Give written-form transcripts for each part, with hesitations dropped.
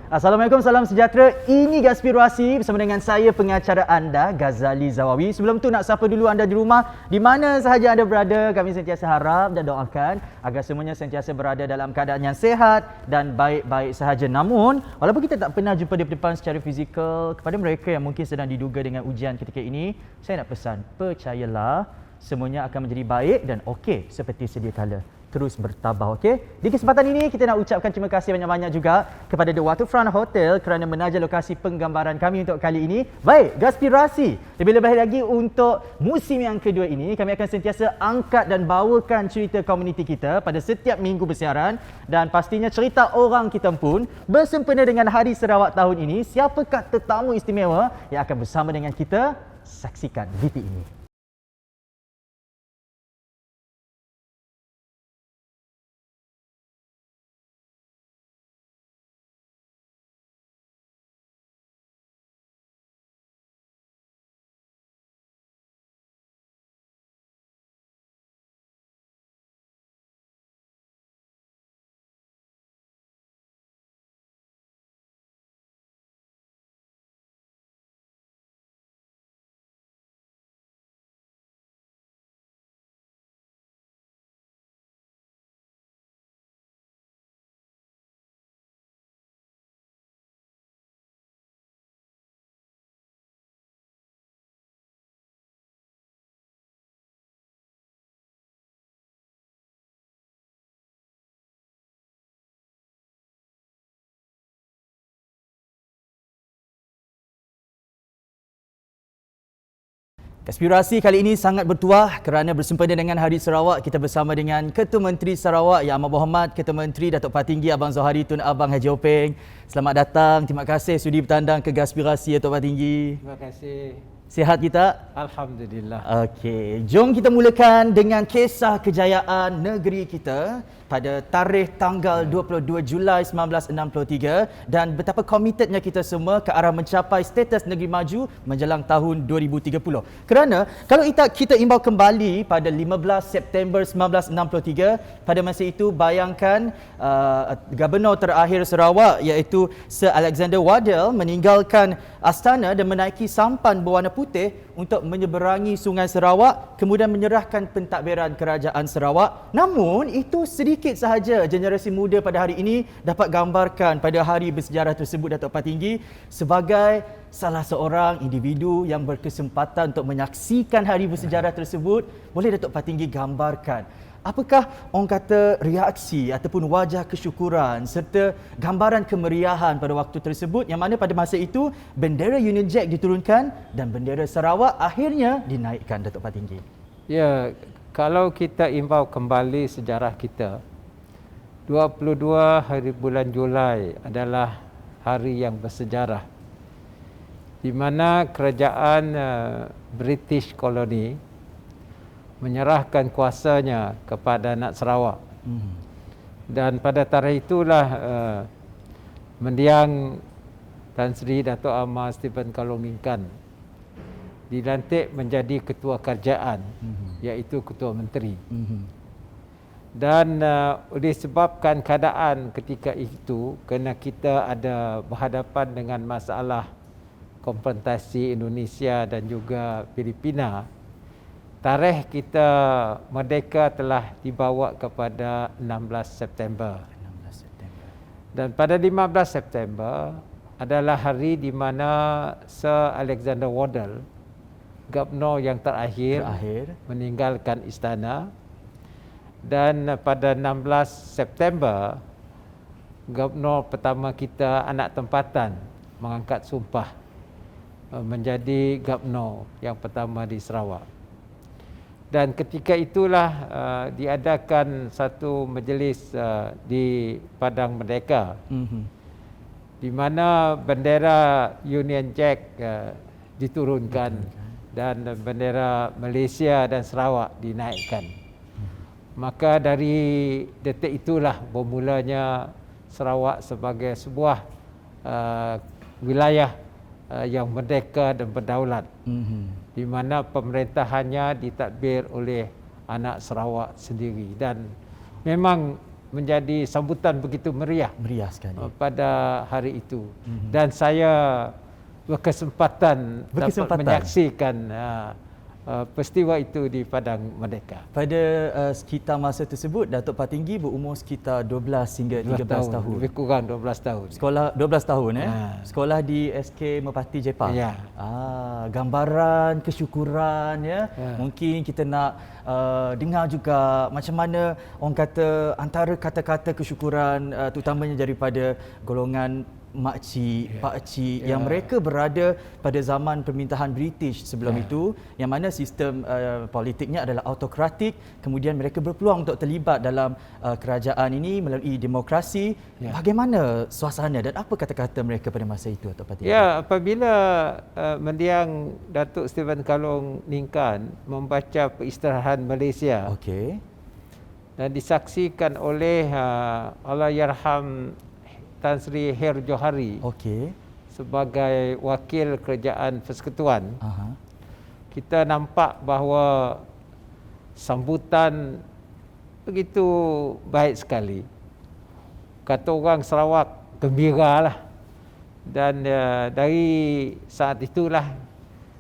Assalamualaikum, salam sejahtera. Ini Gaspirasi bersama dengan saya, pengacara anda, Ghazali Zawawi. Sebelum tu nak sapa dulu anda di rumah, di mana sahaja anda berada. Kami sentiasa harap dan doakan agar semuanya sentiasa berada dalam keadaan yang sihat dan baik-baik sahaja. Namun, walaupun kita tak pernah jumpa di depan secara fizikal, kepada mereka yang mungkin sedang diduga dengan ujian ketika ini, saya nak pesan, percayalah, semuanya akan menjadi baik dan okey seperti sedia kala. Terus bertabah, okey? Di kesempatan ini kita nak ucapkan terima kasih banyak-banyak juga kepada The Waterfront Hotel kerana menaja lokasi penggambaran kami untuk kali ini. Baik, Gaspirasi. Lebih-lebih lagi untuk musim yang kedua ini, kami akan sentiasa angkat dan bawakan cerita komuniti kita pada setiap minggu bersiaran, dan pastinya cerita orang kita pun bersempena dengan Hari Sarawak tahun ini. Siapakah tetamu istimewa yang akan bersama dengan kita? Saksikan VT ini. Gaspirasi kali ini sangat bertuah kerana bersempena dengan Hari Sarawak. Kita bersama dengan Ketua Menteri Sarawak Yang Amat Berhormat Ketua Menteri Datuk Patinggi Abang Zohari Tun Abang Haji Openg. Selamat datang. Terima kasih sudi bertandang ke Gaspirasi, Datuk Patinggi. Terima kasih. Sihat kita? Alhamdulillah. Okey, jom kita mulakan dengan kisah kejayaan negeri kita pada tarikh tanggal 22 Julai 1963 dan betapa komitednya kita semua ke arah mencapai status negeri maju menjelang tahun 2030. Kerana kalau kita imbau kembali pada 15 September 1963, pada masa itu bayangkan Gubernur terakhir Sarawak iaitu Sir Alexander Waddell meninggalkan astana dan menaiki sampan berwarna putih untuk menyeberangi Sungai Sarawak, kemudian menyerahkan pentadbiran Kerajaan Sarawak. Namun itu sedikit sahaja generasi muda pada hari ini dapat gambarkan pada hari bersejarah tersebut, Datuk Patinggi, sebagai salah seorang individu yang berkesempatan untuk menyaksikan hari bersejarah tersebut. Boleh Datuk Patinggi gambarkan apakah orang kata reaksi ataupun wajah kesyukuran serta gambaran kemeriahan pada waktu tersebut, yang mana pada masa itu bendera Union Jack diturunkan dan bendera Sarawak akhirnya dinaikkan, Datuk Patinggi? Ya, kalau kita imbau kembali sejarah kita, 22 hari bulan Julai adalah hari yang bersejarah di mana kerajaan British koloni menyerahkan kuasanya kepada anak Sarawak. Dan pada tarikh itulah mendiang Tan Sri Dato' Amar Stephen Kalongingkan dilantik menjadi ketua kerajaan, iaitu ketua menteri. Dan disebabkan keadaan ketika itu, kerana kita ada berhadapan dengan masalah konfrontasi Indonesia dan juga Filipina, tarikh kita merdeka telah dibawa kepada 16 September. Dan pada 15 September adalah hari di mana Sir Alexander Waddell, Gubernur yang terakhir meninggalkan istana. Dan pada 16 September, Gubernur pertama kita anak tempatan mengangkat sumpah menjadi Gubernur yang pertama di Sarawak. Dan ketika itulah diadakan satu majlis di Padang Merdeka, di mana bendera Union Jack diturunkan dan bendera Malaysia dan Sarawak dinaikkan. Maka dari detik itulah bermulanya Sarawak sebagai sebuah wilayah yang merdeka dan berdaulat, di mana pemerintahannya ditadbir oleh anak Sarawak sendiri. Dan memang menjadi sambutan begitu meriah Meriah sekali. pada hari itu. Dan saya berkesempatan dapat menyaksikan peristiwa itu di Padang Merdeka. Pada sekitar masa tersebut, Datuk Patinggi berumur sekitar 12 hingga 13 tahun. Lebih kurang 12 tahun. Sekolah 12 tahun Sekolah di SK Merpati Jepang. Ya. Gambaran kesyukuran Mungkin kita nak dengar juga macam mana orang kata antara kata-kata kesyukuran terutamanya daripada golongan makcik, pakcik yang mereka berada pada zaman pemerintahan British sebelum itu, yang mana sistem politiknya adalah autokratik, kemudian mereka berpeluang untuk terlibat dalam kerajaan ini melalui demokrasi. Bagaimana suasana dan apa kata-kata mereka pada masa itu, Datuk Patinggi? Ya, apabila mendiang Datuk Stephen Kalong Ningkan membaca Peristirahat Malaysia, dan disaksikan oleh Allahyarham Tan Sri Her Johari sebagai wakil kerajaan persekutuan, kita nampak bahawa sambutan begitu baik sekali. Kata orang Sarawak, gembiralah. Dan dari saat itulah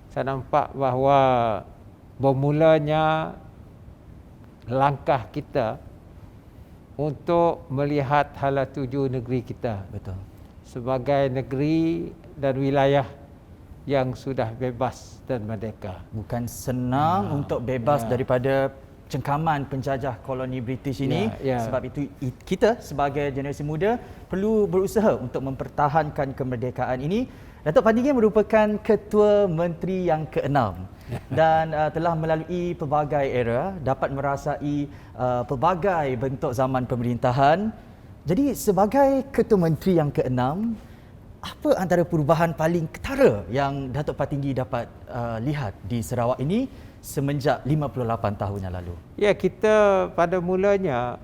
saya nampak bahawa bermulanya langkah kita untuk melihat hala tuju negeri kita. Betul. Sebagai negeri dan wilayah yang sudah bebas dan merdeka. Bukan senang untuk bebas daripada cengkaman penjajah koloni British ini. Sebab itu kita sebagai generasi muda perlu berusaha untuk mempertahankan kemerdekaan ini. Datuk Patinggi merupakan Ketua Menteri yang ke-6 dan telah melalui pelbagai era, dapat merasai pelbagai bentuk zaman pemerintahan. Jadi sebagai Ketua Menteri yang ke-6, apa antara perubahan paling ketara yang Datuk Patinggi dapat lihat di Sarawak ini semenjak 58 tahun yang lalu? Ya, kita pada mulanya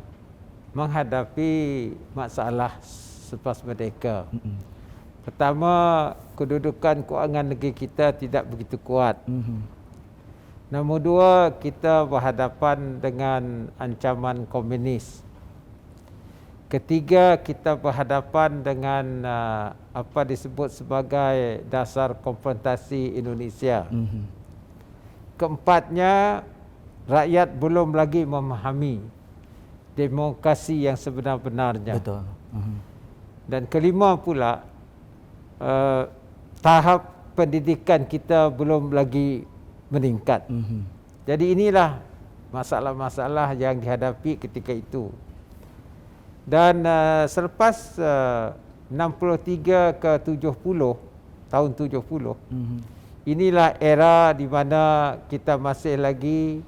menghadapi masalah selepas merdeka. Pertama, kedudukan kewangan negeri kita tidak begitu kuat. Nombor dua, kita berhadapan dengan ancaman komunis. Ketiga, kita berhadapan dengan apa disebut sebagai dasar konfrontasi Indonesia. Keempatnya, rakyat belum lagi memahami demokrasi yang sebenar-benarnya. Betul. Dan kelima pula, tahap pendidikan kita belum lagi meningkat. Jadi inilah masalah-masalah yang dihadapi ketika itu. Dan selepas 63 ke 70, tahun 70, inilah era di mana kita masih lagi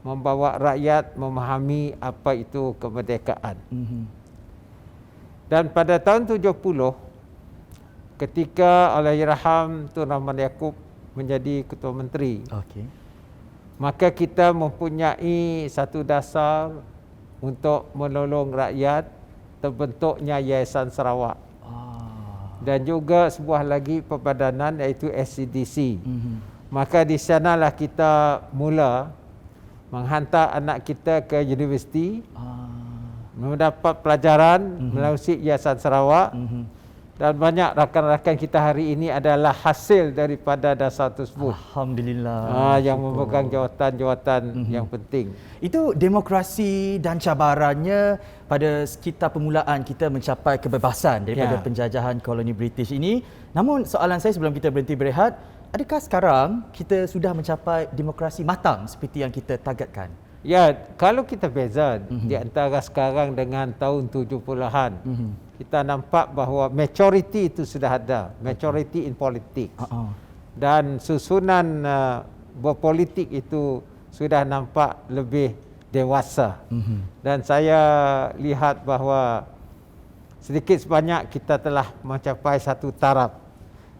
membawa rakyat memahami apa itu kemerdekaan. Dan pada tahun 70, ketika Allahyarham Tun Rahman Yaakob menjadi Ketua Menteri, maka kita mempunyai satu dasar untuk menolong rakyat, terbentuknya Yayasan Sarawak. Dan juga sebuah lagi perbadanan iaitu SCDC. Maka di sanalah kita mula menghantar anak kita ke universiti, mendapat pelajaran melalui Yayasan Sarawak. Dan banyak rakan-rakan kita hari ini adalah hasil daripada dasar tersebut. Alhamdulillah. Yang memegang jawatan-jawatan yang penting. Itu demokrasi dan cabarannya pada sekitar permulaan kita mencapai kebebasan daripada penjajahan koloni British ini. Namun soalan saya sebelum kita berhenti berehat, adakah sekarang kita sudah mencapai demokrasi matang seperti yang kita targetkan? Ya, kalau kita beza di antara sekarang dengan tahun 70-an, kita nampak bahawa majority itu sudah ada, majority in politics. Dan susunan berpolitik itu sudah nampak lebih dewasa. Dan saya lihat bahawa sedikit sebanyak kita telah mencapai satu taraf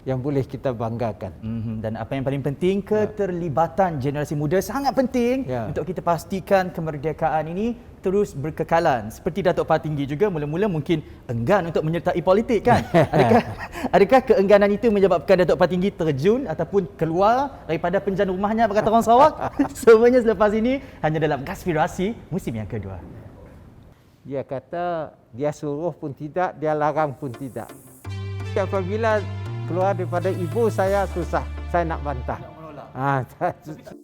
yang boleh kita banggakan. Dan apa yang paling penting, keterlibatan generasi muda sangat penting untuk kita pastikan kemerdekaan ini terus berkekalan. Seperti Datuk Patinggi juga mula-mula mungkin enggan untuk menyertai politik kan? Adakah keengganan itu menyebabkan Datuk Patinggi terjun ataupun keluar daripada penjara rumahnya berkata orang Sarawak? Semuanya selepas ini hanya dalam Konspirasi musim yang kedua. Dia kata dia suruh pun tidak, dia larang pun tidak. Apabila keluar daripada ibu saya susah, saya nak bantah. Nak menolak.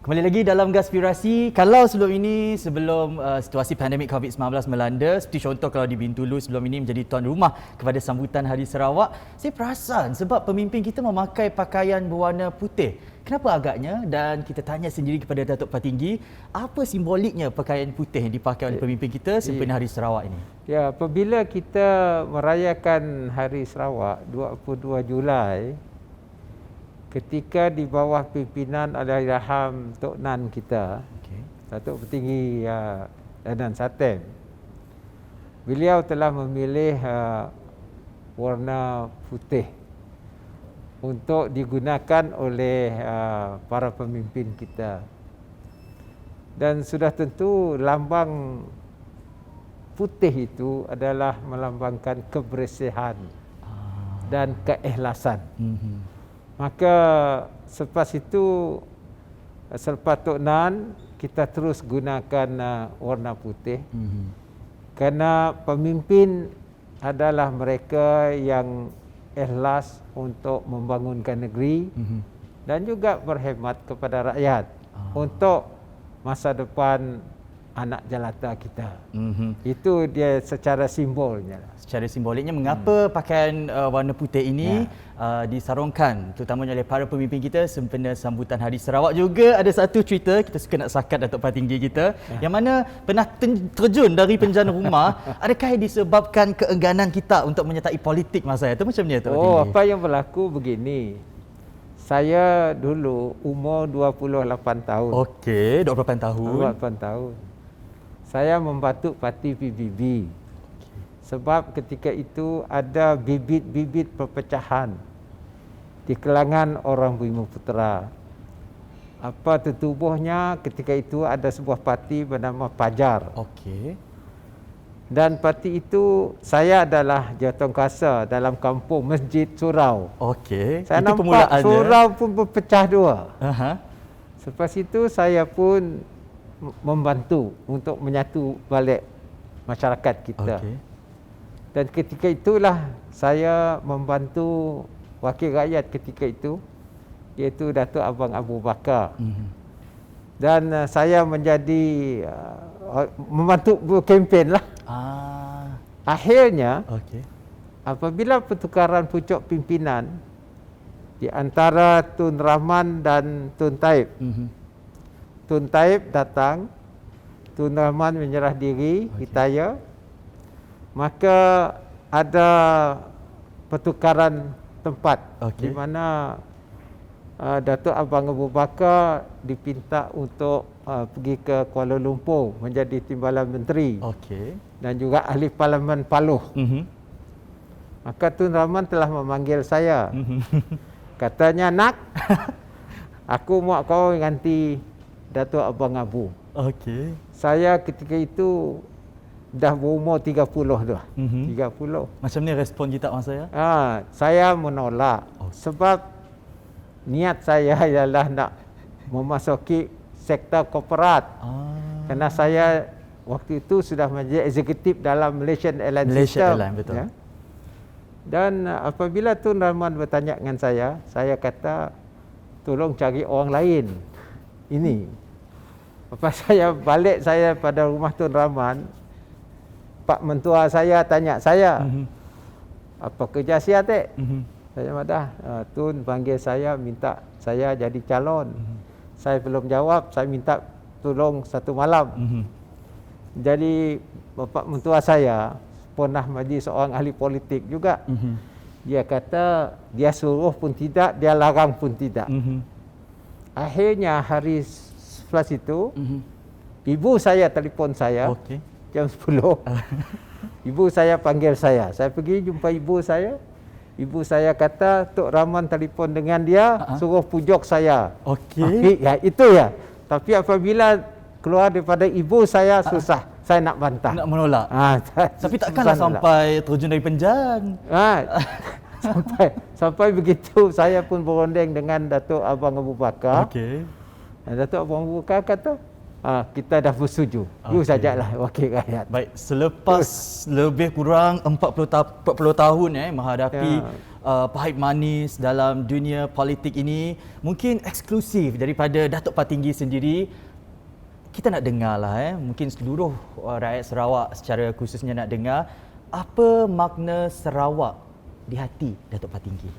Kembali lagi dalam Gaspirasi. Kalau sebelum situasi pandemik COVID-19 melanda, seperti contoh kalau di Bintulu sebelum ini menjadi tuan rumah kepada sambutan Hari Sarawak, saya perasan sebab pemimpin kita memakai pakaian berwarna putih. Kenapa agaknya? Dan kita tanya sendiri kepada Datuk Patinggi, apa simboliknya pakaian putih yang dipakai oleh pemimpin kita sempena Hari Sarawak ini? Ya, apabila kita merayakan Hari Sarawak 22 Julai, ketika di bawah pimpinan Allahyarham Tok Nan kita, Datuk Petinggi Danan Satem, beliau telah memilih warna putih untuk digunakan oleh para pemimpin kita. Dan sudah tentu lambang putih itu adalah melambangkan kebersihan dan keikhlasan. Maka selepas itu, selepas Tok Nan, kita terus gunakan warna putih. Kerana pemimpin adalah mereka yang ikhlas untuk membangunkan negeri dan juga berkhidmat kepada rakyat untuk masa depan anak jelata kita. Itu dia secara simbolnya. Secara simboliknya, mengapa pakaian warna putih ini disarungkan terutamanya oleh para pemimpin kita sempena sambutan Hari Sarawak. Juga ada satu cerita, kita suka nak sakat Datuk Patinggi kita, yang mana pernah terjun dari penjana rumah. Adakah disebabkan keengganan kita untuk menyertai politik masa itu? Macam ni, Datuk Patinggi? Apa yang berlaku begini. Saya dulu umur 28 tahun. Okey, 28 tahun. 28 tahun. Saya membantu parti PBB. Sebab ketika itu ada bibit-bibit perpecahan di kalangan orang Bumiputera. Apa tertubuhnya ketika itu ada sebuah parti bernama Pajar. Okey. Dan parti itu saya adalah jawatankuasa dalam kampung Masjid Surau. Okey. Saya itu nampak surau pun berpecah dua. Selepas itu saya pun membantu untuk menyatu balik masyarakat kita. Dan ketika itulah saya membantu wakil rakyat ketika itu, iaitu Datuk Abang Abu Bakar. Dan saya menjadi membantu berkempen lah. Akhirnya apabila pertukaran pucuk pimpinan di antara Tun Rahman dan Tun Taib, Tun Taib datang, Tun Rahman menyerah diri, retire. Maka ada pertukaran tempat di mana Datuk Abang Abu Bakar dipinta untuk pergi ke Kuala Lumpur menjadi timbalan menteri. Dan juga ahli Parlimen Paluh. Maka Tun Rahman telah memanggil saya. Katanya, "Nak, aku mau kau ganti Datuk Abang Abu." Saya ketika itu dah berumur 30 dah. 30. Macam ni respon kita masa saya? Saya menolak. Sebab niat saya ialah nak memasuki sektor korporat. Kerana saya waktu itu sudah menjadi eksekutif dalam Malaysian Airlines System. Betul. Ya? Dan apabila Tun Rahman bertanya dengan saya kata, tolong cari orang lain. Ini. Lepas saya balik pada rumah Tun Rahman, Pak Mentua saya tanya saya, apa kerja siap tak? Saya madah, Tun panggil saya, minta saya jadi calon. Saya belum jawab, saya minta tolong satu malam. Jadi Bapak Mentua saya pernah menjadi seorang ahli politik juga. Dia kata, dia suruh pun tidak, dia larang pun tidak. Akhirnya hari setelah itu, Ibu saya telefon saya jam 10. Ibu saya panggil saya. Saya pergi jumpa ibu saya. Ibu saya kata, Tok Rahman telefon dengan dia, suruh pujuk saya. Ya, itu ya. Tapi apabila keluar daripada ibu saya, susah. Saya nak bantah. Nak menolak. Tapi takkanlah sampai terjun dari penjara. Sampai begitu, saya pun berunding dengan Datuk Abang Abu Bakar. Datuk Abang Abu Bakar kata, kita dah bersetuju. You sajalah wakil rakyat. Baik, selepas lebih kurang 40 tahun menghadapi pahit manis dalam dunia politik ini, mungkin eksklusif daripada Datuk Patinggi sendiri, kita nak dengar lah mungkin seluruh rakyat Sarawak secara khususnya nak dengar apa makna Sarawak di hati Datuk Patinggi.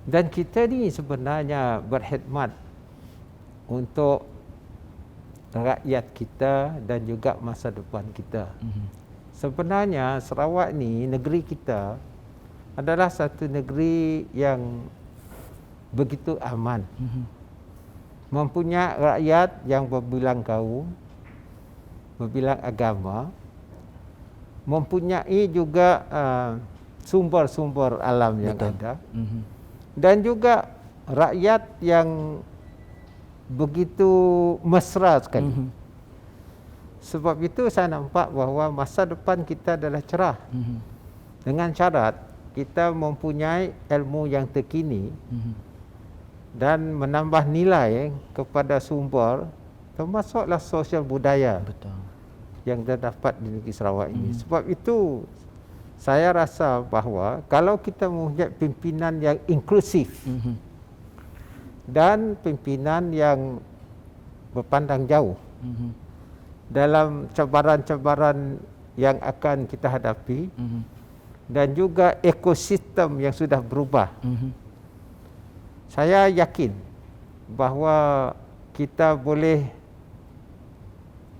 Dan kita ni sebenarnya berkhidmat untuk rakyat kita dan juga masa depan kita. Sebenarnya Sarawak ni, negeri kita adalah satu negeri yang begitu aman. Mempunyai rakyat yang berbilang kaum, berbilang agama, mempunyai juga sumber-sumber alam yang ada. Dan juga rakyat yang begitu mesra sekali. Sebab itu saya nampak bahawa masa depan kita adalah cerah. Dengan syarat kita mempunyai ilmu yang terkini dan menambah nilai kepada sumber, termasuklah sosial budaya yang terdapat di negeri Sarawak ini. Sebab itu saya rasa bahawa kalau kita mempunyai pimpinan yang inklusif dan pimpinan yang berpandang jauh dalam cabaran-cabaran yang akan kita hadapi dan juga ekosistem yang sudah berubah, saya yakin bahawa kita boleh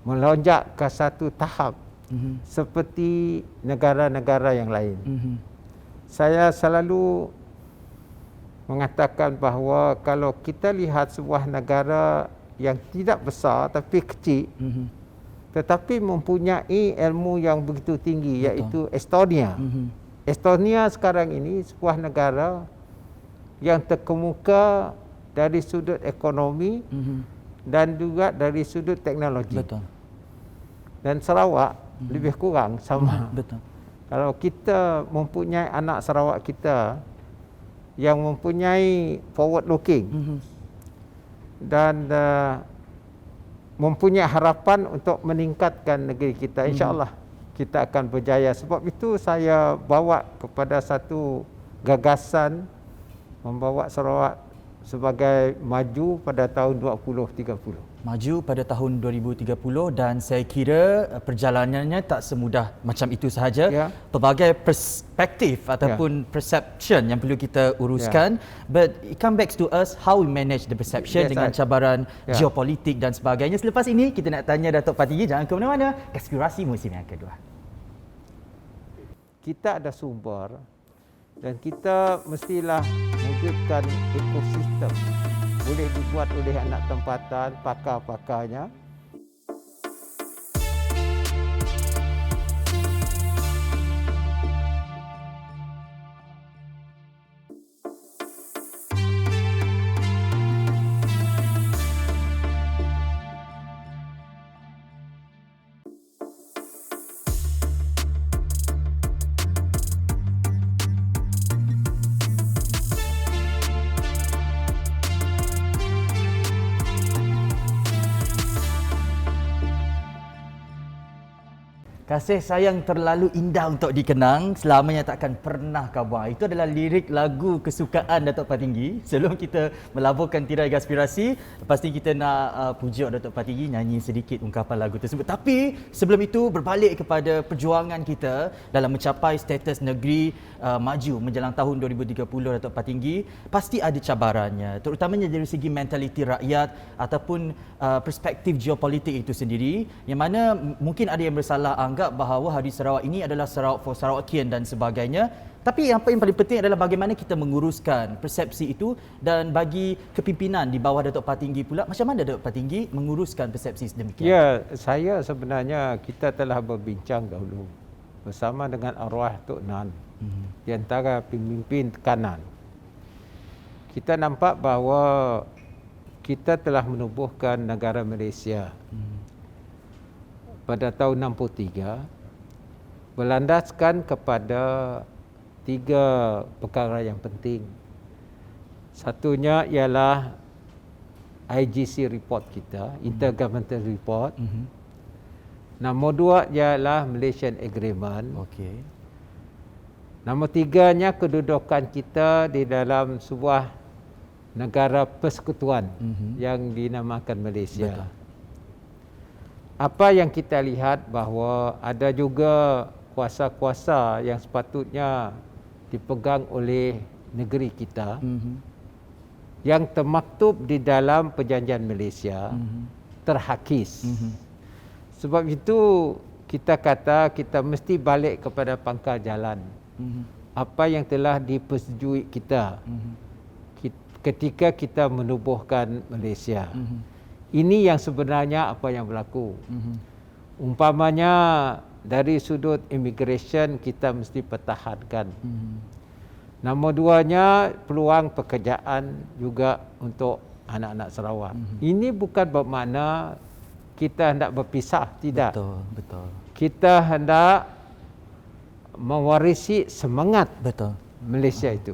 melonjak ke satu tahap seperti negara-negara yang lain. Saya selalu mengatakan bahawa kalau kita lihat sebuah negara yang tidak besar tapi kecil, tetapi mempunyai ilmu yang begitu tinggi, iaitu Estonia. Estonia sekarang ini sebuah negara yang terkemuka dari sudut ekonomi dan juga dari sudut teknologi. Dan Sarawak lebih kurang sama. Kalau kita mempunyai anak Sarawak kita yang mempunyai forward looking dan mempunyai harapan untuk meningkatkan negeri kita, insya-Allah kita akan berjaya. Sebab itu saya bawa kepada satu gagasan membawa Sarawak sebagai maju pada tahun 2030. Maju pada tahun 2030 dan saya kira perjalanannya tak semudah macam itu sahaja. Pelbagai perspektif ataupun perception yang perlu kita uruskan. But it come back to us how we manage the perception dengan cabaran geopolitik dan sebagainya. Selepas ini kita nak tanya Datuk Patinggi, jangan ke mana-mana. Konspirasi musim yang kedua. Kita ada sumber dan kita mestilah wujudkan ekosistem. Boleh dibuat oleh anak tempatan, pakar-pakarnya. Kasih sayang terlalu indah untuk dikenang, selamanya takkan pernah kabar. Itu adalah lirik lagu kesukaan Datuk Patinggi. Sebelum kita melaburkan tirai aspirasi, lepas ni kita nak pujuk Datuk Patinggi nyanyi sedikit ungkapan lagu tersebut. Tapi sebelum itu berbalik kepada perjuangan kita dalam mencapai status negeri maju menjelang tahun 2030 Datuk Patinggi, pasti ada cabarannya, terutamanya dari segi mentaliti rakyat ataupun perspektif geopolitik itu sendiri, yang mana mungkin ada yang bersalah anggap menganggap bahawa Hari Sarawak ini adalah Sarawak for Sarawakian dan sebagainya. Tapi yang paling penting adalah bagaimana kita menguruskan persepsi itu, dan bagi kepimpinan di bawah Datuk Patinggi pula, macam mana Datuk Patinggi menguruskan persepsi sedemikian? Ya, saya sebenarnya kita telah berbincang dahulu bersama dengan arwah Tok Nan di antara pemimpin tekanan. Kita nampak bahawa kita telah menubuhkan negara Malaysia pada tahun 63 berlandaskan kepada 3 perkara yang penting. Satunya ialah IGC report kita, Intergovernmental Report. Nombor 2 ialah Malaysian Agreement. Okey. Nombor 3-nya kedudukan kita di dalam sebuah negara persekutuan yang dinamakan Malaysia. Betul. Apa yang kita lihat bahawa ada juga kuasa-kuasa yang sepatutnya dipegang oleh negeri kita yang termaktub di dalam perjanjian Malaysia terhakis. Sebab itu kita kata kita mesti balik kepada pangkal jalan. Apa yang telah dipersetujui kita ketika kita menubuhkan Malaysia. Ini yang sebenarnya apa yang berlaku. Umpamanya dari sudut immigration kita mesti pertahankan. Nombor 2-nya peluang pekerjaan juga untuk anak-anak Sarawak. Ini bukan bermakna kita hendak berpisah, tidak. Betul, betul. Kita hendak mewarisi semangat Malaysia itu.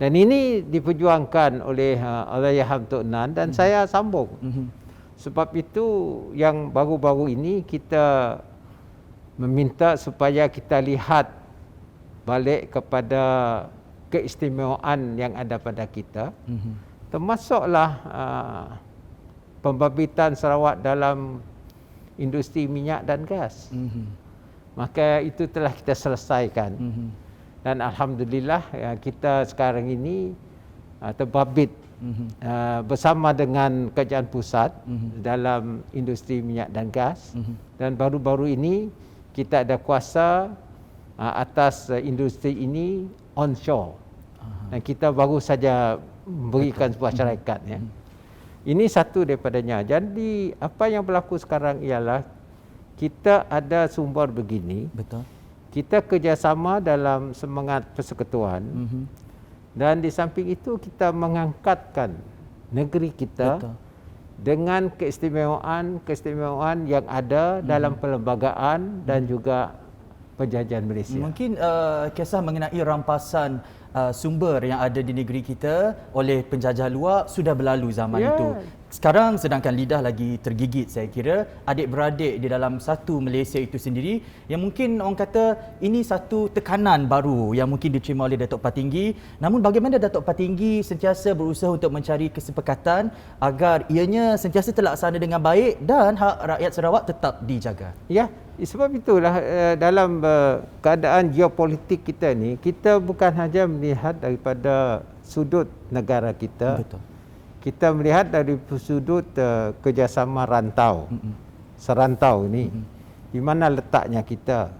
Dan ini diperjuangkan oleh Allahyarham Tok Nan dan saya sambung. Sebab itu yang baru-baru ini kita meminta supaya kita lihat balik kepada keistimewaan yang ada pada kita. Termasuklah pembabitan Sarawak dalam industri minyak dan gas. Maka itu telah kita selesaikan. Dan alhamdulillah kita sekarang ini terbabit bersama dengan kerajaan pusat dalam industri minyak dan gas. Dan baru-baru ini kita ada kuasa atas industri ini onshore. Dan kita baru saja memberikan sebuah syarikat. Ini satu daripadanya. Jadi apa yang berlaku sekarang ialah kita ada sumber begini. Betul. Kita kerjasama dalam semangat persekutuan. Dan di samping itu kita mengangkatkan negeri kita dengan keistimewaan yang ada dalam perlembagaan dan juga perjanjian Malaysia. Mungkin kisah mengenai rampasan sumber yang ada di negeri kita oleh penjajah luar sudah berlalu zaman itu. Sekarang sedangkan lidah lagi tergigit, saya kira adik-beradik di dalam satu Malaysia itu sendiri, yang mungkin orang kata ini satu tekanan baru yang mungkin diterima oleh Datuk Patinggi. Namun bagaimana Datuk Patinggi sentiasa berusaha untuk mencari kesepakatan agar ianya sentiasa terlaksana dengan baik dan hak rakyat Sarawak tetap dijaga? Ya, sebab itulah dalam keadaan geopolitik kita ni, kita bukan hanya melihat daripada sudut negara kita. Betul. Kita melihat dari sudut kerjasama rantau, serantau ini, di mana letaknya kita.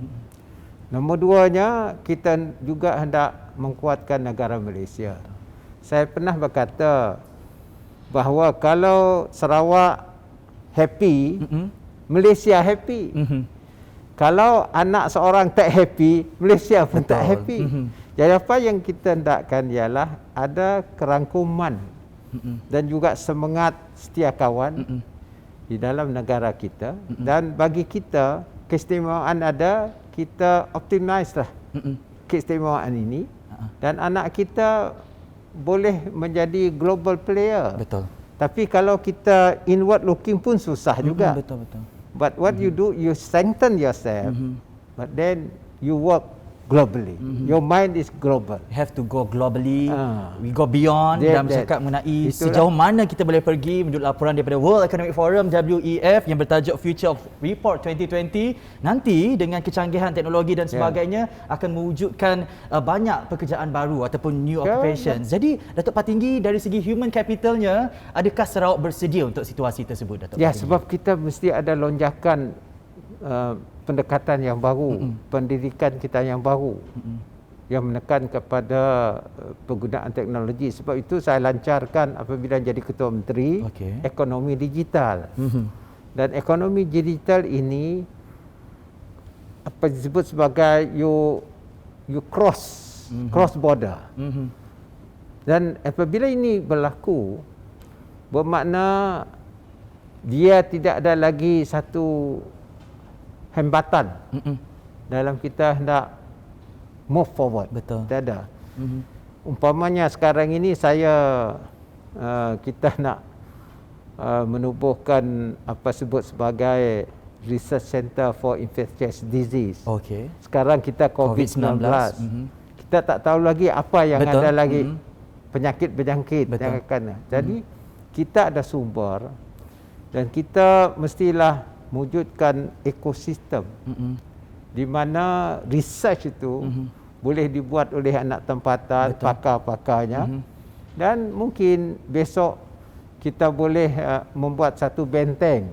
Nombor 2-nya, kita juga hendak menguatkan negara Malaysia. Saya pernah berkata bahawa kalau Sarawak happy, Malaysia happy. Kalau anak seorang tak happy, Malaysia pun tak happy. Jadi apa yang kita hendakkan ialah ada kerangkuman dan juga semangat setia kawan di dalam negara kita. Dan bagi kita, keistimewaan ada, kita optimize lah keistimewaan ini. Dan anak kita boleh menjadi global player. Betul. Tapi kalau kita inward looking pun susah juga. Betul. But what you do, you strengthen yourself, but then you work globally. Your mind is global. Have to go globally. We go beyond dan bercakap mengenai sejauh mana kita boleh pergi menurut laporan daripada World Economic Forum WEF yang bertajuk Future of Report 2020. Nanti dengan kecanggihan teknologi dan sebagainya akan mewujudkan banyak pekerjaan baru ataupun new occupations. Jadi Datuk Patinggi, dari segi human capitalnya, adakah Sarawak bersedia untuk situasi tersebut, Datuk Patinggi? Sebab kita mesti ada lonjakan pendekatan yang baru, pendidikan kita yang baru, yang menekan kepada penggunaan teknologi. Sebab itu saya lancarkan apabila jadi Ketua Menteri, ekonomi digital. Dan ekonomi digital ini apa disebut sebagai you cross border. Dan apabila ini berlaku, bermakna dia tidak ada lagi satu hambatan dalam kita hendak move forward. Betul. Tidak ada. Umpamanya sekarang ini kita nak menubuhkan apa sebut sebagai Research Center for Infectious Disease. Sekarang kita COVID-19. Kita tak tahu lagi apa yang ada lagi penyakit berjangkit yang akan. Jadi kita ada sumber dan kita mestilah wujudkan ekosistem di mana research itu boleh dibuat oleh anak tempatan, pakar-pakarnya, dan mungkin besok kita boleh membuat satu benteng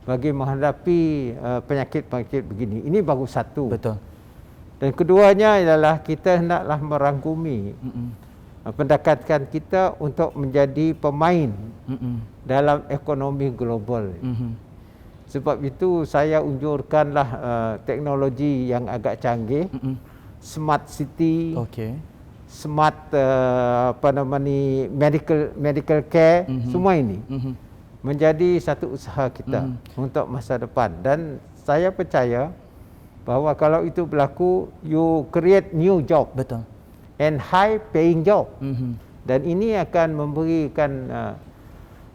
bagi menghadapi penyakit-penyakit begini. Ini baru satu. Dan keduanya adalah kita hendaklah merangkumi pendekatan kita untuk menjadi pemain dalam ekonomi global. Sebab itu saya unjurkanlah teknologi yang agak canggih, smart city, smart medical care, semua ini menjadi satu usaha kita untuk masa depan. Dan saya percaya bahawa kalau itu berlaku, you create new job. And high paying job. Dan ini akan memberikan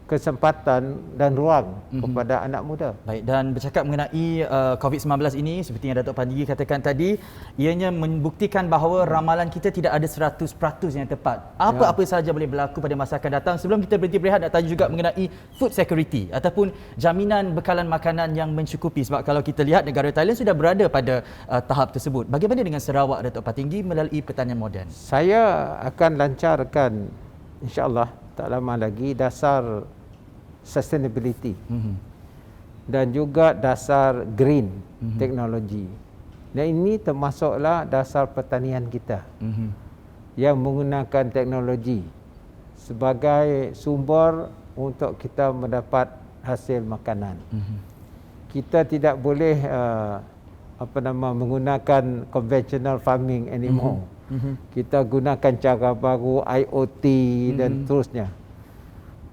kesempatan dan ruang kepada anak muda. Baik, dan bercakap mengenai COVID-19 ini, seperti yang Datuk Panji katakan tadi, ianya membuktikan bahawa ramalan kita tidak ada 100% yang tepat. Apa-apa sahaja boleh berlaku pada masa akan datang. Sebelum kita berhenti berehat, nak tanya juga mengenai food security ataupun jaminan bekalan makanan yang mencukupi. Sebab kalau kita lihat negara Thailand sudah berada pada tahap tersebut. Bagaimana dengan Sarawak, Datuk Patinggi, melalui pertanian moden? Saya akan lancarkan, insya-Allah tak lama lagi, dasar sustainability dan juga dasar green teknologi. Dan ini termasuklah dasar pertanian kita yang menggunakan teknologi sebagai sumber untuk kita mendapat hasil makanan. Kita tidak boleh menggunakan conventional farming anymore. Kita gunakan cara baru, IoT dan seterusnya,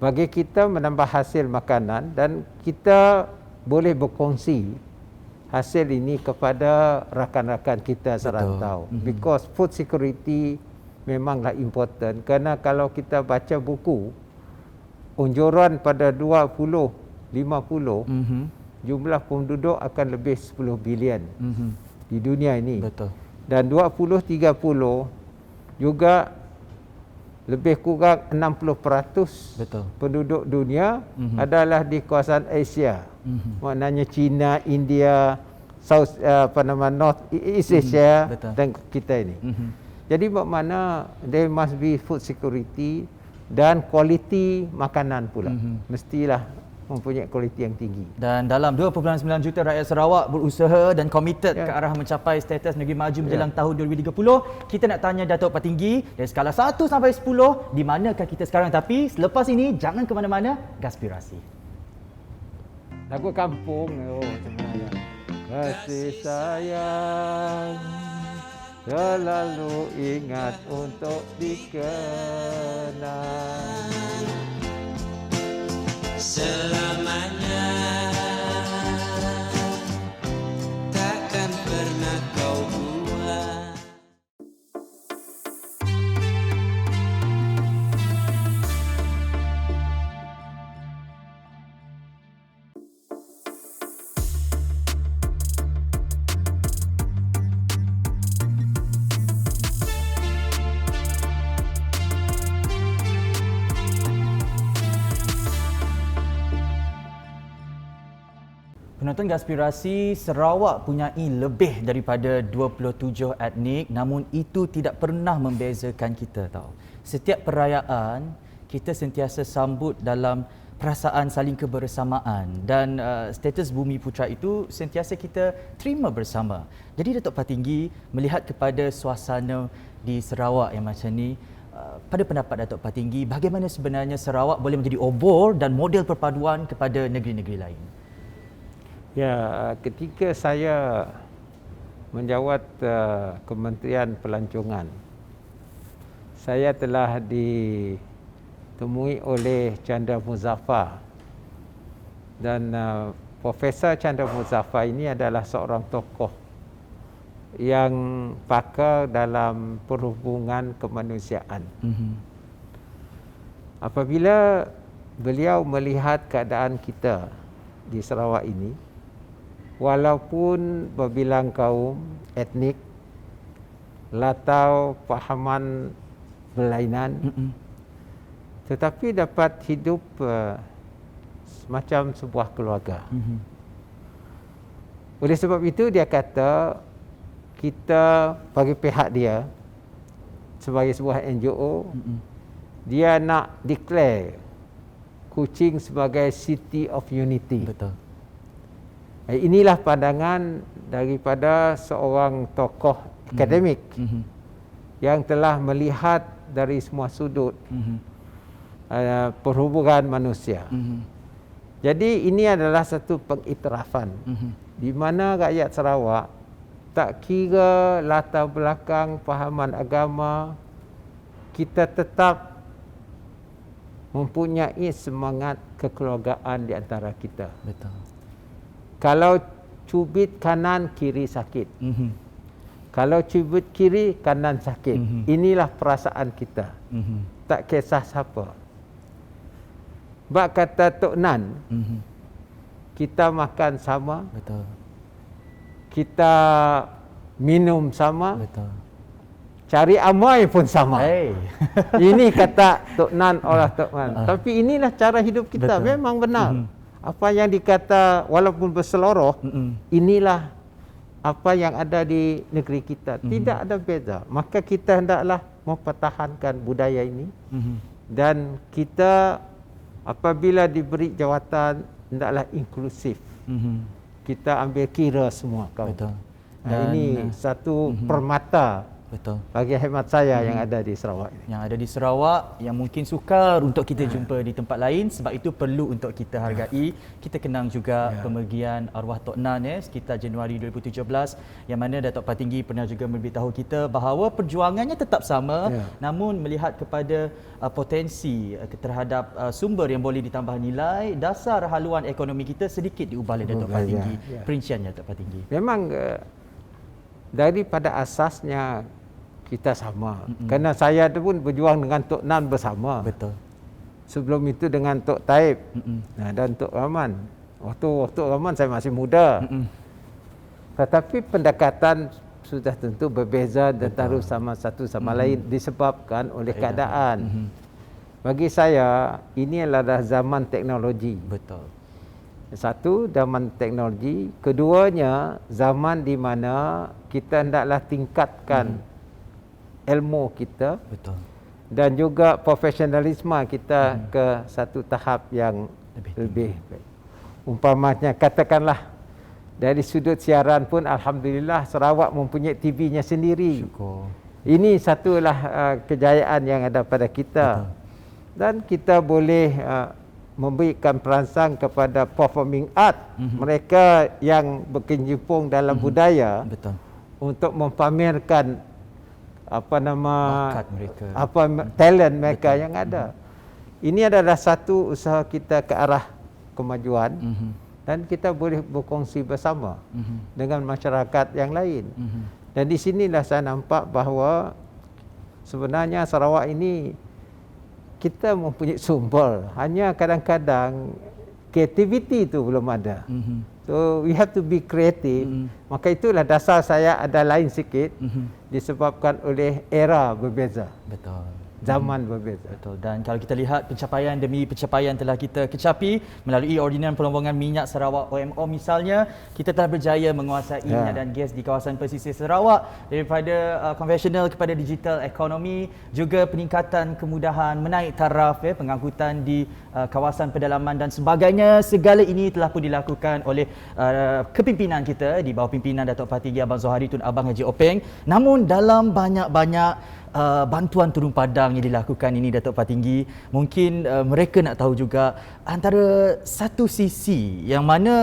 bagi kita menambah hasil makanan, dan kita boleh berkongsi hasil ini kepada rakan-rakan kita serantau. Because food security memanglah important, kerana kalau kita baca buku unjuran pada 2050 jumlah penduduk akan lebih 10 bilion di dunia ini. Dan 2030 juga lebih kurang 60% penduduk dunia adalah di kawasan Asia. Maknanya China, India, North East Asia dan kita ini. Jadi bermakna there must be food security dan kualiti makanan pula. Mestilah mempunyai kualiti yang tinggi. Dan dalam 2.9 juta rakyat Sarawak berusaha dan komited ke arah mencapai status negeri maju menjelang tahun 2030. Kita nak tanya Datuk Patinggi, dari skala 1 sampai 10, di manakah kita sekarang? Tapi selepas ini jangan ke mana-mana, Gaspirasi. Lagu kampung sebenarnya. Kasih sayang selalu ingat untuk dikenang. Selamanya takkan pernah kau buat. Penonton Gaspirasi, Sarawak punyai lebih daripada 27 etnik, namun itu tidak pernah membezakan kita tahu. Setiap perayaan kita sentiasa sambut dalam perasaan saling kebersamaan dan status Bumi Putra itu sentiasa kita terima bersama. Jadi Datuk Patinggi melihat kepada suasana di Sarawak yang macam ni, pada pendapat Datuk Patinggi, bagaimana sebenarnya Sarawak boleh menjadi obor dan model perpaduan kepada negeri-negeri lain? Ya, ketika saya menjawat Kementerian Pelancongan, saya telah ditemui oleh Chandra Muzaffar, dan Profesor Chandra Muzaffar ini adalah seorang tokoh yang pakar dalam perhubungan kemanusiaan. Apabila beliau melihat keadaan kita di Sarawak ini, walaupun berbilang kaum, etnik, latar fahaman berlainan, tetapi dapat hidup semacam sebuah keluarga. Oleh sebab itu dia kata, kita bagi pihak dia sebagai sebuah NGO, dia nak declare Kuching sebagai City of Unity. Betul. Inilah pandangan daripada seorang tokoh akademik yang telah melihat dari semua sudut perhubungan manusia. Jadi ini adalah satu pengiktirafan di mana rakyat Sarawak, tak kira latar belakang fahaman agama, kita tetap mempunyai semangat kekeluargaan di antara kita. Betul. Kalau cubit kanan, kiri sakit. Kalau cubit kiri, kanan sakit. Inilah perasaan kita. Tak kisah siapa. Bak kata Tok Nan, kita makan sama. Betul. Kita minum sama. Betul. Cari amai pun sama. Hey. Ini kata Tok Nan oleh Tok Man. Tapi inilah cara hidup kita. Betul. Memang benar. Apa yang dikata walaupun berseloroh, inilah apa yang ada di negeri kita. Tidak ada beza. Maka kita hendaklah mempertahankan budaya ini. Dan kita apabila diberi jawatan, hendaklah inklusif. Kita ambil kira semua kaum. Betul. Nah, ini satu permata Betul. bagi hemat saya yang ada di Sarawak ini. Yang ada di Sarawak yang mungkin sukar untuk kita jumpa di tempat lain, sebab itu perlu untuk kita hargai. Kita kenang juga pemergian arwah Tok Nan sekitar Januari 2017, yang mana Datuk Patinggi pernah juga memberitahu kita bahawa perjuangannya tetap sama, namun melihat kepada potensi terhadap sumber yang boleh ditambah nilai, dasar haluan ekonomi kita sedikit diubah oleh Datuk Patinggi. Perinciannya Datuk Patinggi. Memang daripada asasnya kita sama. Kerana saya tu pun berjuang dengan Tok Nan bersama. Betul. Sebelum itu dengan Tok Taib dan Tok Rahman. Waktu Tok Rahman saya masih muda. Tetapi pendekatan sudah tentu berbeza dan taruh sama satu sama lain disebabkan oleh keadaan. Bagi saya, ini adalah zaman teknologi. Betul. Satu, zaman teknologi. Keduanya, zaman di mana kita hendaklah tingkatkan ilmu kita. Betul. Dan juga profesionalisme kita ke satu tahap yang lebih baik. Umpamanya, katakanlah dari sudut siaran pun alhamdulillah Sarawak mempunyai TV-nya sendiri. Syukur. Ini satulah kejayaan yang ada pada kita. Dan kita boleh memberikan perangsang kepada performing art, mereka yang berkecimpung dalam budaya. Betul. Untuk mempamerkan bakat mereka, talent mereka yang ada. Ini adalah satu usaha kita ke arah kemajuan, dan kita boleh berkongsi bersama dengan masyarakat yang lain. Dan di sinilah saya nampak bahawa sebenarnya Sarawak ini kita mempunyai sumber, hanya kadang-kadang kreativiti itu belum ada. So we have to be creative. Maka itulah dasar saya ada lain sikit disebabkan oleh era berbeza. Betul. zaman berbeza. Betul. Dan kalau kita lihat pencapaian demi pencapaian telah kita kecapi melalui Ordinan Pelombongan Minyak Sarawak OMO misalnya, kita telah berjaya menguasai minyak dan gas di kawasan pesisir Sarawak daripada konvensional kepada digital ekonomi, juga peningkatan kemudahan menaik taraf pengangkutan di kawasan pedalaman dan sebagainya. Segala ini telah pun dilakukan oleh kepimpinan kita di bawah pimpinan Datuk Partinggi Abang Zohari Tun Abang Haji Openg. Namun dalam banyak-banyak bantuan turun padang yang dilakukan ini, Datuk Partinggi, mungkin mereka nak tahu juga antara satu sisi yang mana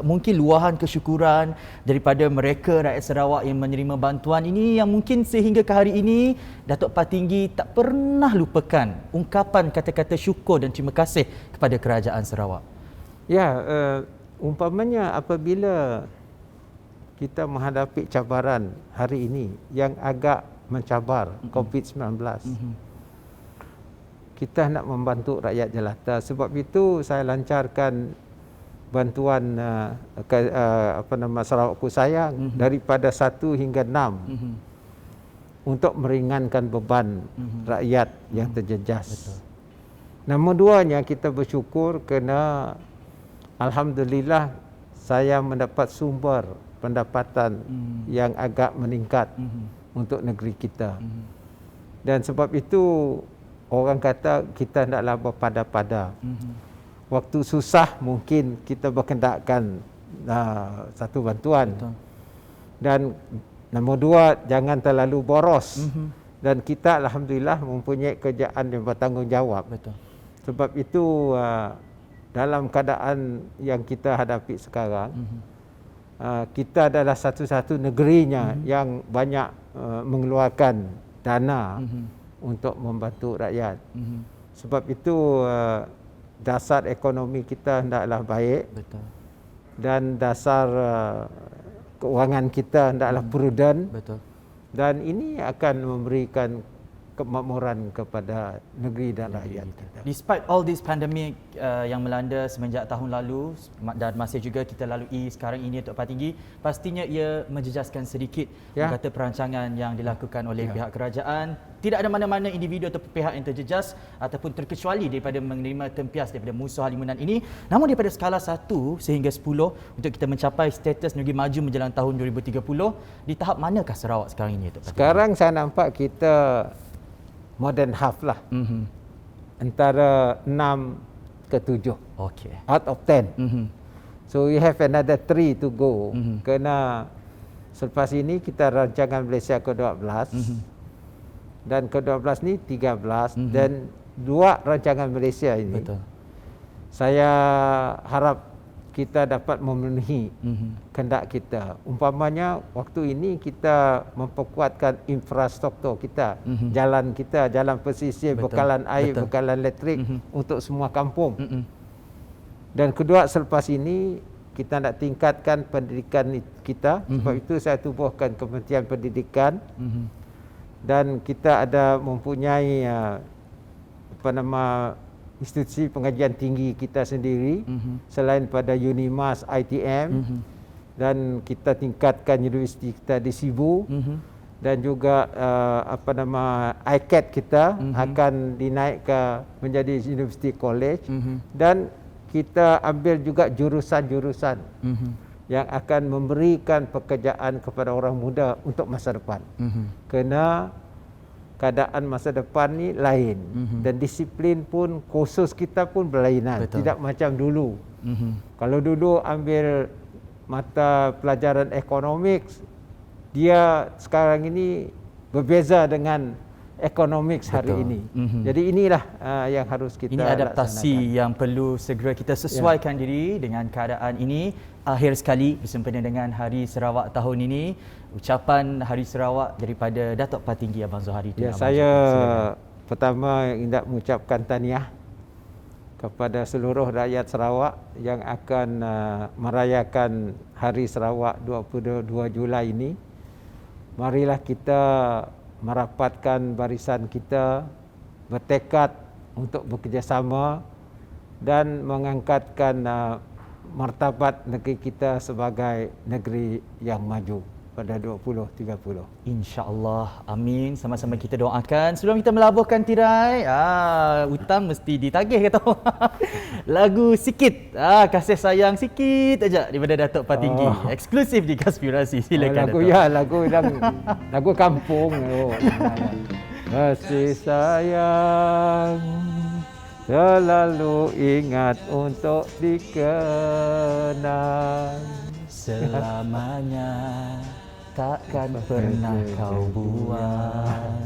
mungkin luahan kesyukuran daripada mereka rakyat Sarawak yang menerima bantuan ini, yang mungkin sehingga ke hari ini Datuk Partinggi tak pernah lupakan ungkapan kata-kata syukur dan terima kasih kepada kerajaan Sarawak. Ya, umpamanya apabila kita menghadapi cabaran hari ini yang agak mencabar, COVID-19, kita nak membantu rakyat jelata. Sebab itu saya lancarkan bantuan Sarawakku Sayang daripada 1 hingga 6 untuk meringankan beban rakyat yang terjejas. Betul. Nombor 2-nya, kita bersyukur kerana alhamdulillah saya mendapat sumber pendapatan yang agak meningkat untuk negeri kita. Dan sebab itu orang kata kita hendaklah berpada-pada. Waktu susah mungkin kita berkendakkan satu bantuan. Betul. Dan nombor 2, jangan terlalu boros. Dan kita alhamdulillah mempunyai kerjaan yang bertanggungjawab. Betul. Sebab itu dalam keadaan yang kita hadapi sekarang, kita adalah satu-satu negerinya yang banyak mengeluarkan dana untuk membantu rakyat. Sebab itu dasar ekonomi kita hendaklah baik. Betul. Dan dasar keuangan kita hendaklah prudent. Betul. Dan ini akan memberikan kemakmuran kepada negeri dan rakyat kita. Despite all this pandemic yang melanda semenjak tahun lalu dan masih juga kita lalui sekarang ini, Datuk Partinggi, pastinya ia menjejaskan sedikit kata perancangan yang dilakukan oleh pihak kerajaan. Tidak ada mana-mana individu atau pihak yang terjejas ataupun terkecuali daripada menerima tempias daripada musuh halimunan ini. Namun daripada skala 1 sehingga 10 untuk kita mencapai status negeri maju menjelang tahun 2030, di tahap manakah Sarawak sekarang ini, Datuk Partinggi? Sekarang saya nampak kita more than half lah. Antara 6 ke 7. Okay. Out of 10. So we have another 3 to go. Kerana selepas ini kita rancangan Malaysia ke-12. Dan ke-12 ni 13. Dan 2 rancangan Malaysia ini. Betul. Saya harap kita dapat memenuhi kehendak kita. Umpamanya waktu ini kita memperkuatkan infrastruktur kita, jalan kita, jalan pesisir, bekalan air, bekalan elektrik untuk semua kampung. Dan kedua, selepas ini kita nak tingkatkan pendidikan kita. Sebab itu saya tubuhkan Kementerian Pendidikan. Dan kita ada mempunyai institusi pengajian tinggi kita sendiri, selain pada UNIMAS, ITM, dan kita tingkatkan universiti kita di Sibu, dan juga ICAT kita akan dinaik ke menjadi universiti college, dan kita ambil juga jurusan-jurusan yang akan memberikan pekerjaan kepada orang muda untuk masa depan. Kerana keadaan masa depan ni lain, dan disiplin pun, kursus kita pun berlainan. Betul. Tidak macam dulu. Kalau dulu ambil mata pelajaran economics, dia sekarang ini berbeza dengan economics hari ini. Jadi inilah yang harus kita ini adaptasi laksanakan, yang perlu segera kita sesuaikan diri dengan keadaan ini. Akhir sekali, bersempena dengan Hari Sarawak tahun ini, ucapan Hari Sarawak daripada Datuk Partinggi Abang Zohari. Saya pertama hendak mengucapkan tahniah kepada seluruh rakyat Sarawak yang akan merayakan Hari Sarawak 22 Julai ini. Marilah kita merapatkan barisan kita, bertekad untuk bekerjasama dan mengangkatkan martabat negeri kita sebagai negeri yang maju. pada 2030. InsyaAllah. Amin. Sama-sama kita doakan. Sebelum kita melabuhkan tirai, hutang mesti ditagih kata orang. Lagu sikit. Kasih sayang sikit aja daripada Datuk Patinggi. Eksklusif di Konspirasi. Silakan lagu Datuk. lagu kampung. Kasih sayang selalu ingat untuk dikenang. Selamanya takkan pernah kau buang.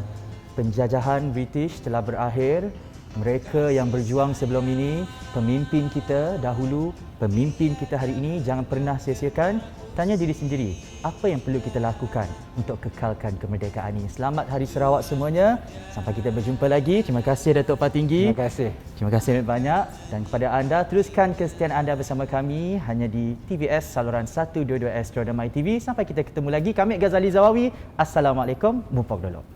Penjajahan British telah berakhir. Mereka yang berjuang sebelum ini, pemimpin kita dahulu, pemimpin kita hari ini, jangan pernah sia-siakan. Tanya diri sendiri, apa yang perlu kita lakukan untuk kekalkan kemerdekaan ini. Selamat Hari Sarawak semuanya. Sampai kita berjumpa lagi. Terima kasih Datuk Patinggi. Terima kasih. Terima kasih banyak. Dan kepada anda, teruskan kesetiaan anda bersama kami hanya di TVS saluran 122 Astro Damai TV. Sampai kita ketemu lagi. Kami Ghazali Zawawi. Assalamualaikum. Mupok dulu.